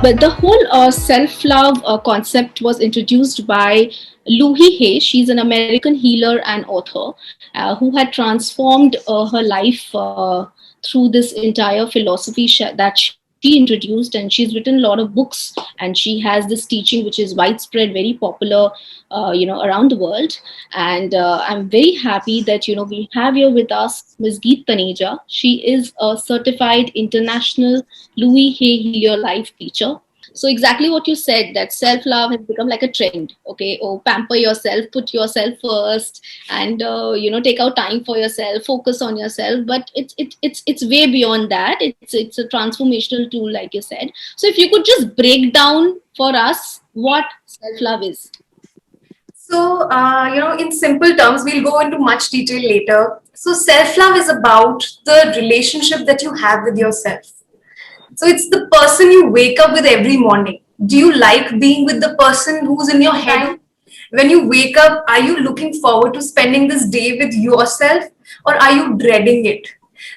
But the whole self-love concept was introduced by Louis Hay. She's an American healer and author who had transformed her life through this entire philosophy that she introduced, and she's written a lot of books, and she has this teaching which is widespread, very popular, around the world. And I'm very happy that we have here with us Ms. Geet Taneja. She is a certified international Louis Hay Healer life teacher. So exactly what you said, that self-love has become like a trend. Okay, oh, pamper yourself, put yourself first, and take out time for yourself, focus on yourself. But it's way beyond that. It's a transformational tool, like you said. So if you could just break down for us what self-love is. So, in simple terms, we'll go into much detail later. So, self love is about the relationship that you have with yourself. So, it's the person you wake up with every morning. Do you like being with the person who's in your head? When you wake up, are you looking forward to spending this day with yourself, or are you dreading it?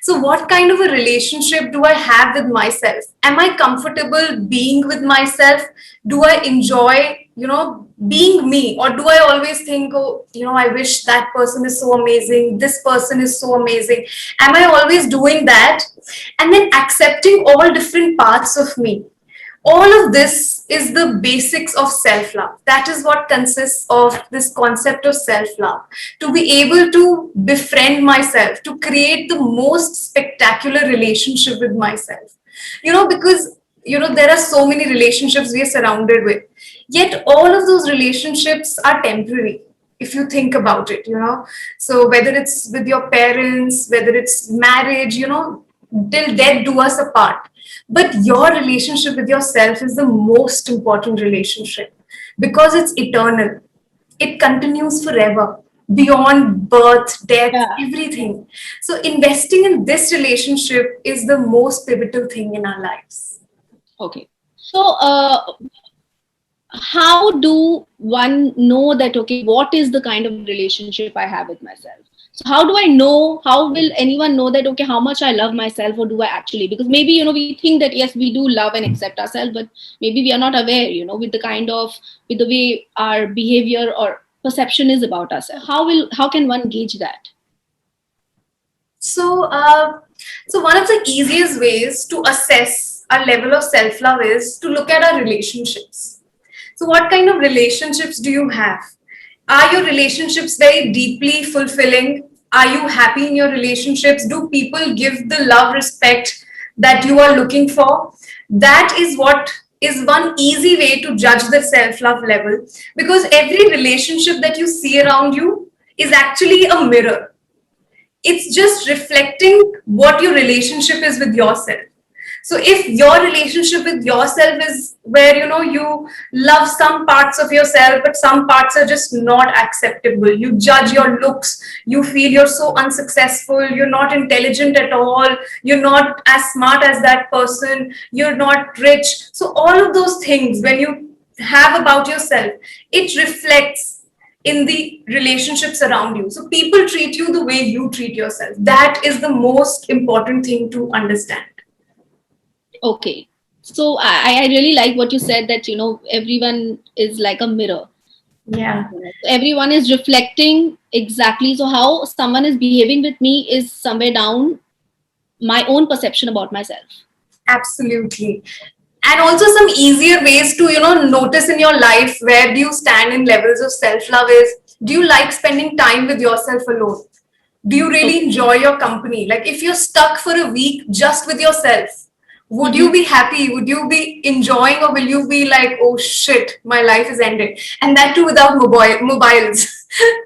So, what kind of a relationship do I have with myself? Am I comfortable being with myself? Do I enjoy, being me? Or do I always think, oh, I wish that person is so amazing, this person is so amazing? Am I always doing that? And then accepting all different parts of me. All of this is the basics of self-love. That is what consists of this concept of self-love. To be able to befriend myself, to create the most spectacular relationship with myself. Because there are so many relationships we are surrounded with. Yet all of those relationships are temporary, if you think about it. So whether it's with your parents, whether it's marriage, till death do us apart. But your relationship with yourself is the most important relationship because it's eternal. It continues forever, beyond birth, death, Yeah. everything. So investing in this relationship is the most pivotal thing in our lives. Okay. So how do one know that, okay, what is the kind of relationship I have with myself? So how do I know, how will anyone know that, okay, how much I love myself, or do I actually? Because maybe we think that yes, we do love and accept ourselves, but maybe we are not aware, with the way our behavior or perception is about ourselves. How can one gauge that? So, so one of the easiest ways to assess our level of self-love is to look at our relationships. So, what kind of relationships do you have? Are your relationships very deeply fulfilling? Are you happy in your relationships? Do people give the love, respect that you are looking for? That is what is one easy way to judge the self-love level, because every relationship that you see around you is actually a mirror. It's just reflecting what your relationship is with yourself. So if your relationship with yourself is where you love some parts of yourself but some parts are just not acceptable, you judge your looks, you feel you're so unsuccessful, you're not intelligent at all, you're not as smart as that person, you're not rich, so all of those things when you have about yourself, it reflects in the relationships around you. So people treat you the way you treat yourself. That is the most important thing to understand. Okay. So I really like what you said, that everyone is like a mirror. Yeah, Everyone is reflecting exactly. So how someone is behaving with me is somewhere down my own perception about myself. absolutely. And also some easier ways to, notice in your life where do you stand in levels of self-love is, do you like spending time with yourself alone? Do you really Okay. enjoy your company? Like if you're stuck for a week just with yourself, would Mm-hmm. you be happy? Would you be enjoying, or will you be like, oh shit, my life is ended? And that too without mobiles.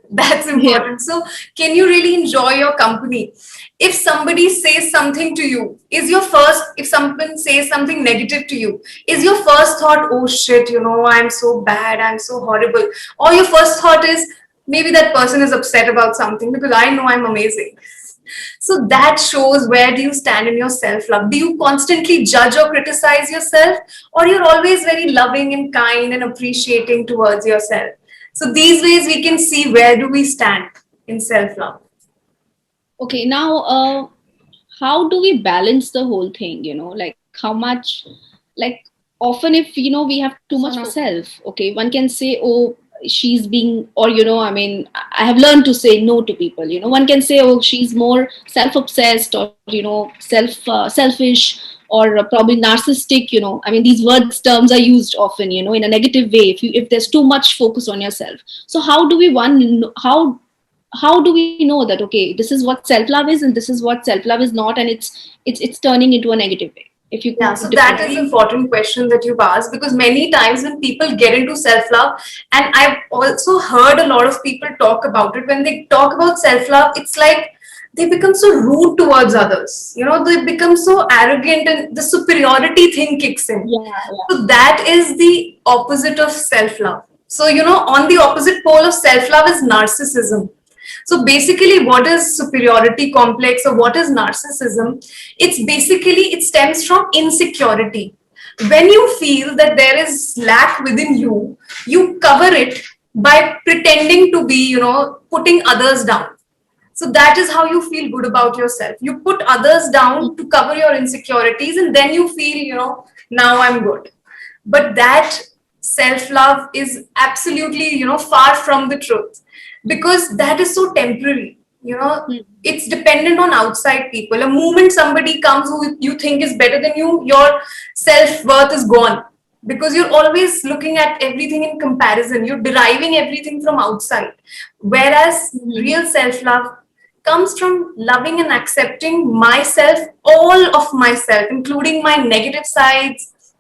That's Yeah. important. So can you really enjoy your company? If somebody says something to you, if someone says something negative to you, is your first thought, oh shit, I'm so bad, I'm so horrible? Or your first thought is, maybe that person is upset about something because I know I'm amazing. So that shows where do you stand in your self-love. Do you constantly judge or criticize yourself, or you're always very loving and kind and appreciating towards yourself? So these ways we can see where do we stand in self-love. Okay. Now, how do we balance the whole thing? Like how much, like often if we have too much self, okay, one can say, oh, she's being, or I mean, I have learned to say no to people. One can say, oh, she's more self-obsessed, or selfish, or probably narcissistic. I mean, these words terms are used often, in a negative way, if there's too much focus on yourself. So how do we how do we know that, okay, this is what self-love is and this is what self-love is not, and it's turning into a negative way? If you Yeah, could so that is an differentiate. important question that you've asked, because many times when people get into self-love, and I've also heard a lot of people talk about it, when they talk about self-love, it's like they become so rude towards others. They become so arrogant and the superiority thing kicks in. Yeah, yeah. So that is the opposite of self-love. So, on the opposite pole of self-love is narcissism. So basically, what is superiority complex or what is narcissism? It stems from insecurity. When you feel that there is lack within you, you cover it by pretending to be, putting others down. So that is how you feel good about yourself. You put others down to cover your insecurities, and then you feel, now I'm good. But that self love is absolutely, far from the truth, because that is so temporary. It's dependent on outside people. A moment somebody comes who you think is better than you, your self worth is gone, because you're always looking at everything in comparison. You're deriving everything from outside. Whereas real self love comes from loving and accepting myself, all of myself, including my negative sides,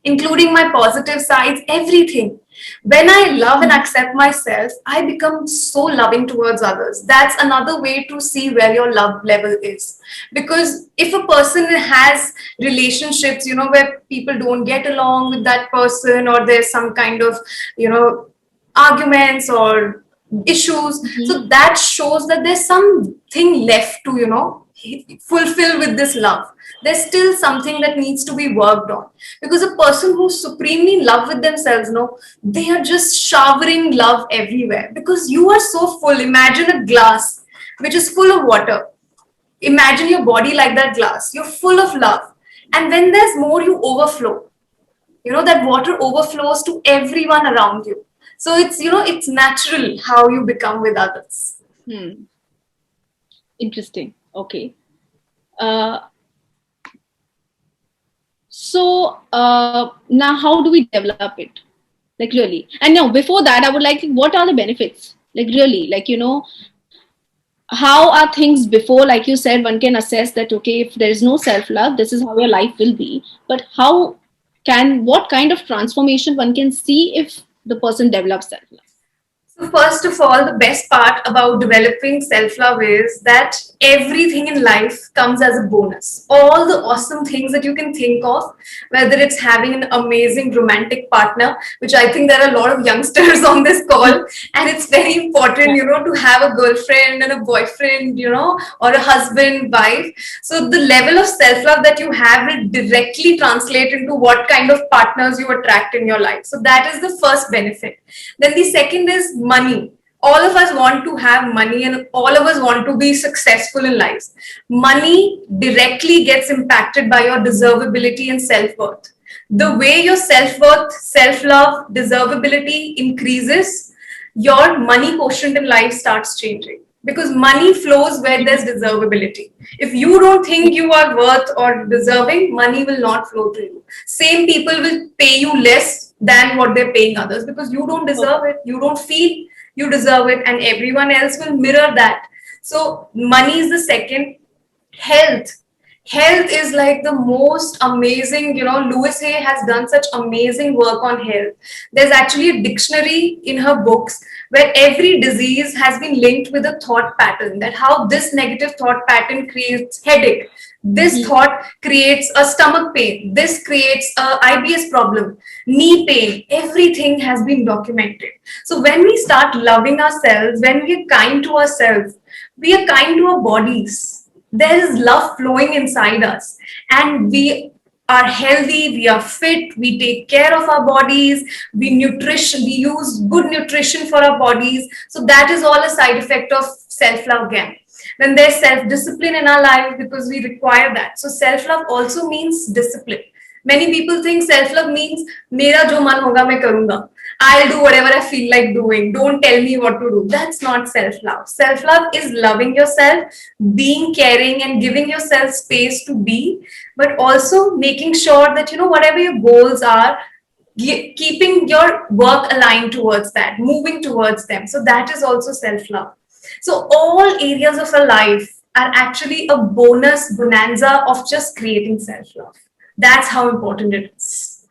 including my positive sides, everything. When I love and accept myself, I become so loving towards others. That's another way to see where your love level is. Because if a person has relationships, where people don't get along with that person, or there's some kind of, arguments or issues, so that shows that there's something left to, fulfill with this love. There's still something that needs to be worked on, because a person who's supremely in love with themselves, they are just showering love everywhere, because you are so full. Imagine a glass which is full of water. Imagine your body like that glass. You're full of love, and when there's more, you overflow. That water overflows to everyone around you. So it's natural how you become with others. Interesting. Okay. Uh, so now how do we develop it? Like, really? And now, before that, I would like, what are the benefits? Like, really, like, how are things before? Like you said, one can assess that, okay, if there is no self-love, this is how your life will be. But what kind of transformation one can see if the person develops self-love? So first of all, the best part about developing self-love is that everything in life comes as a bonus. All the awesome things that you can think of, whether it's having an amazing romantic partner, which I think there are a lot of youngsters on this call, and it's very important, to have a girlfriend and a boyfriend, or a husband, wife. So the level of self-love that you have will directly translate into what kind of partners you attract in your life. So that is the first benefit. Then the second is money. All of us want to have money, and all of us want to be successful in life. Money directly gets impacted by your deservability and self-worth. The way your self-worth, self-love, deservability increases, your money quotient in life starts changing, because money flows where there's deservability. If you don't think you are worth or deserving, money will not flow to you. Same people will pay you less than what they're paying others, because you don't deserve it. You don't feel you deserve it, and everyone else will mirror that. So money is the second. Health is like the most amazing. Louise Hay has done such amazing work on health. There's actually a dictionary in her books where every disease has been linked with a thought pattern, that how this negative thought pattern creates headache, this thought creates a stomach pain, this creates a IBS problem, knee pain. Everything has been documented. So when we start loving ourselves, when we are kind to ourselves, we are kind to our bodies. There is love flowing inside us, and we are healthy, we are fit, we take care of our bodies, we use good nutrition for our bodies. So that is all a side effect of self-love again. Then there's self-discipline in our life, because we require that. So self-love also means discipline. Many people think self-love means मेरा जो मन होगा मैं करूँगा. I'll do whatever I feel like doing. Don't tell me what to do. That's not self-love. Self-love is loving yourself, being caring and giving yourself space to be, but also making sure that, whatever your goals are, keeping your work aligned towards that, moving towards them. So that is also self-love. So all areas of our life are actually a bonus bonanza of just creating self-love. That's how important it is.